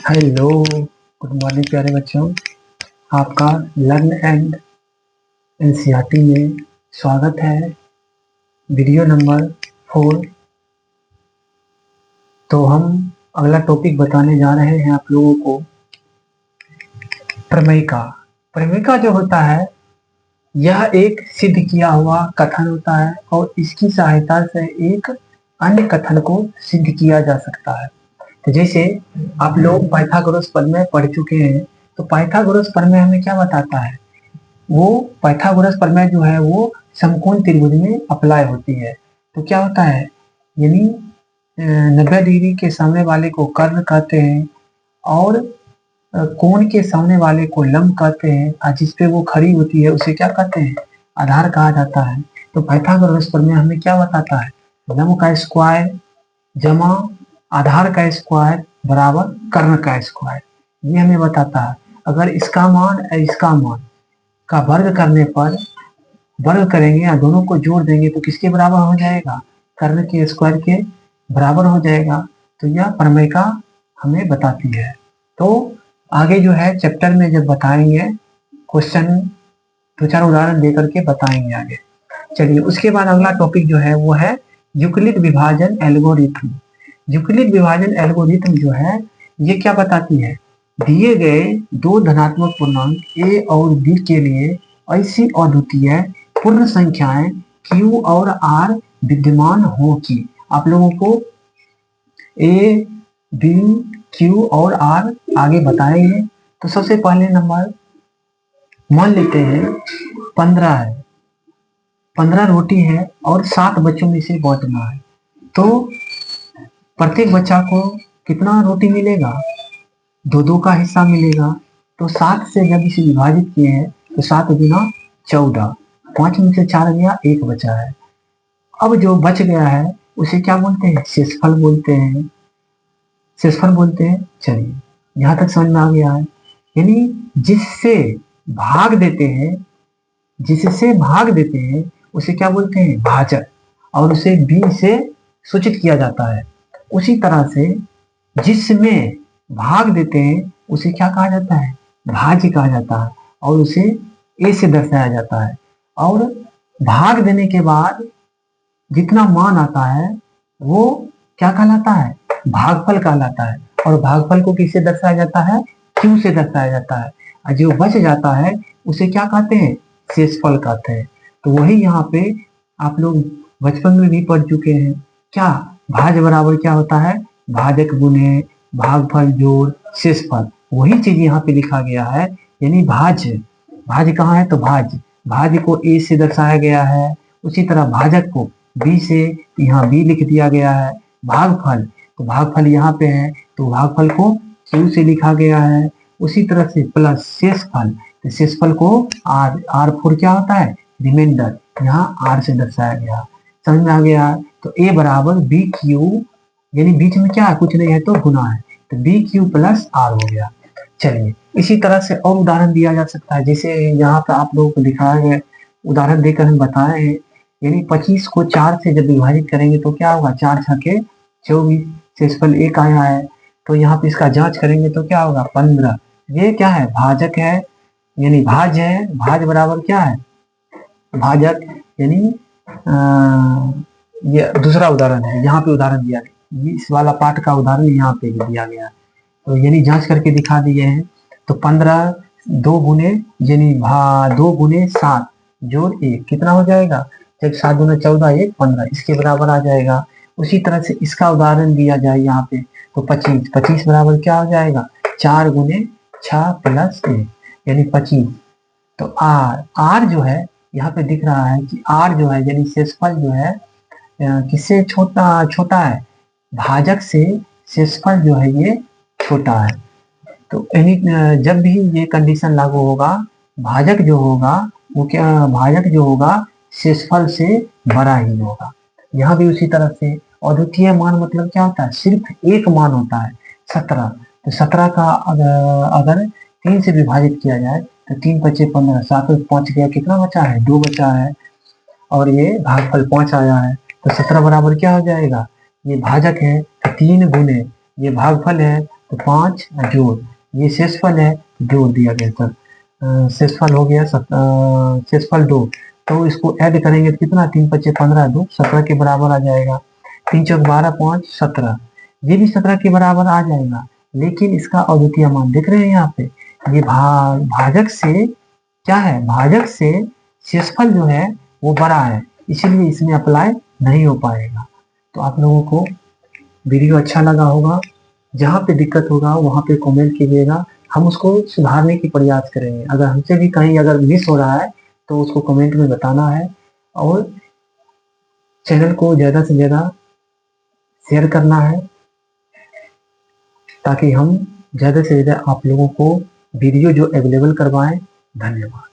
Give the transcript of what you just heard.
Hello, good morning प्यारे बच्चों। आपका लर्न एंड एनसीईआरटी में स्वागत है। Video number 4। तो हम अगला टॉपिक बताने जा रहे हैं आप लोगों को प्रमेयिका। प्रमेयिका जो होता है यह एक सिद्ध किया हुआ कथन होता है और इसकी सहायता से एक अन्य कथन को सिद्ध किया जा सकता है। तो जैसे आप लोग पाइथागोरस प्रमेय पढ़ चुके हैं, तो पाइथागोरस प्रमेय हमें क्या बताता है? वो पाइथागोरस प्रमेय जो है वो समकोण त्रिभुज में अप्लाई होती है। तो क्या होता है, यानी 90 डिग्री के सामने वाले को कर्ण कहते हैं और कोण के सामने वाले को लंब कहते हैं और जिसपे वो खड़ी होती है उसे क्या कहते हैं? आधार कहा जाता है। तो पाइथागोरस प्रमेय हमें क्या बताता है? लंब का स्क्वायर जमा आधार का स्क्वायर बराबर कर्ण का स्क्वायर, ये हमें बताता है। अगर इसका मान और इसका मान का वर्ग करने पर वर्ग करेंगे या दोनों को जोड़ देंगे तो किसके बराबर हो जाएगा? कर्ण के स्क्वायर के बराबर हो जाएगा। तो यह प्रमेयिका हमें बताती है। तो आगे जो है चैप्टर में जब बताएंगे क्वेश्चन 2-4 उदाहरण देकर के बताएंगे आगे। चलिए, उसके बाद अगला टॉपिक जो है वो है यूक्लिड विभाजन एल्गोरिथम। यूक्लिड विभाजन एल्गोरिथम जो है ये क्या बताती है? दिए गए दो धनात्मक पूर्णांक a और b के लिए ऐसी अद्वितीय पूर्ण संख्याएं q और r विद्यमान हो कि आप लोगों को a, b, q और r आगे बताएंगे। तो सबसे पहले नंबर मान लेते हैं 15 है, 15 रोटी है और 7 बच्चों में से बांटना है। तो प्रत्येक बच्चा को कितना रोटी मिलेगा? 2-2 का हिस्सा मिलेगा। तो 7 से जब इसे विभाजित किए हैं तो 7 गुना 14, 5 में से 4 गया, 1 बचा है। अब जो बच गया है उसे क्या बोलते हैं? शेषफल बोलते हैं। शेषफल बोलते हैं। चलिए, यहाँ तक समझ में आ गया है। यानी जिससे भाग देते हैं, जिससे भाग देते हैं उसे क्या बोलते हैं? भाजक, और उसे b से सूचित किया जाता है। उसी तरह से जिसमें भाग देते हैं उसे क्या कहा जाता है? भाज्य कहा जाता है और उसे a से दर्शाया जाता है। और भाग देने के बाद जितना मान आता है वो क्या कहलाता है? भागफल कहलाता है। और भागफल को किससे दर्शाया जाता है? q से दर्शाया जाता है। और जो बच जाता है उसे क्या कहते हैं? शेषफल कहते हैं। तो वही यहाँ पे आप लोग बचपन में भी पढ़ चुके हैं। क्या भाज्य बराबर क्या होता है? भाजक गुने भागफल जोड़ शेषफल, वही चीज यहाँ पे लिखा गया है। यानी भाज्य, भाज्य कहाँ है? तो भाज्य, भाज्य को a से दर्शाया गया है। उसी तरह भाजक को b से, यहाँ b लिख दिया गया है। भागफल, तो भागफल यहाँ पे है तो भागफल को q से लिखा गया है। उसी तरह से प्लस शेषफल, तो शेषफल को r4 क्या होता है? रिमाइंडर, यहाँ r से दर्शाया गया। समझ में आ गया? तो a बराबर बी क्यू, यानी बीच में क्या है? कुछ नहीं है तो गुना है, तो बी क्यू प्लस आर हो गया। चलिए, इसी तरह से और उदाहरण दिया जा सकता है। जैसे यहाँ पर आप लोगों को दिखाया गया उदाहरण देकर हम बताए हैं। यानी 25 को 4 से जब विभाजित करेंगे तो क्या होगा? 4 छके 24, शेषफल 1 आया है। तो यहाँ पे इसका जांच करेंगे तो क्या होगा? 15। ये क्या है? भाजक है, यानी भाज्य है। भाज्य बराबर क्या है? भाजक, यानी ये दूसरा उदाहरण है। यहाँ पे उदाहरण दिया गया, इस वाला पाठ का उदाहरण यहाँ पे दिया गया। तो यानी जांच करके दिखा दिए हैं। तो 15 2 गुने, यानी 2 गुने 7 जोड़ 1 कितना हो जाएगा? जब 7 गुना 14, 1 15, इसके बराबर आ जाएगा। उसी तरह से इसका उदाहरण दिया जाए यहाँ पे तो 25 बराबर क्या हो जाएगा? 4 गुने 6 प्लस 1, यानी 25। तो आर जो है यहाँ पे दिख रहा है कि आर जो है यानी शेषफल जो है किससे छोटा है? भाजक से शेषफल जो है ये छोटा है। तो यानी जब भी ये कंडीशन लागू होगा, भाजक जो होगा वो क्या? भाजक जो होगा शेषफल से बड़ा ही होगा। यहाँ भी उसी तरह से अद्वितीय मान मतलब क्या होता है? सिर्फ एक मान होता है, 17। तो 17 का अगर 3 से विभाजित किया जाए तो 3 × 5 = 15, 7 में 5 गया, कितना बचा है? 2 बचा है। और ये भागफल 5 आया है। तो 17 बराबर क्या हो जाएगा? ये भाजक है तो 3 गुने ये भागफल है तो 5 जोड़, ये शेषफल है जोड़ दिया गया सर। शेषफल हो गया शेषफल 2, तो इसको ऐड करेंगे तो कितना 3 5 15 2 17 के बराबर आ जाएगा। 3 चौक 12 5 17, ये भी 17 के बराबर आ जाएगा। लेकिन इसका अद्वितीय मान देख रहे हैं यहाँ पे, ये भाजक से क्या है, भाजक से शेषफल जो है वो बड़ा है, इसीलिए इसमें अप्लाई नहीं हो पाएगा। तो आप लोगों को वीडियो अच्छा लगा होगा, जहाँ पे दिक्कत होगा वहाँ पे कमेंट कीजिएगा, हम उसको सुधारने की प्रयास करेंगे। अगर हमसे भी कहीं अगर मिस हो रहा है तो उसको कमेंट में बताना है, और चैनल को ज़्यादा से ज़्यादा शेयर करना है, ताकि हम ज़्यादा से ज़्यादा आप लोगों को वीडियो जो अवेलेबल करवाएं। धन्यवाद।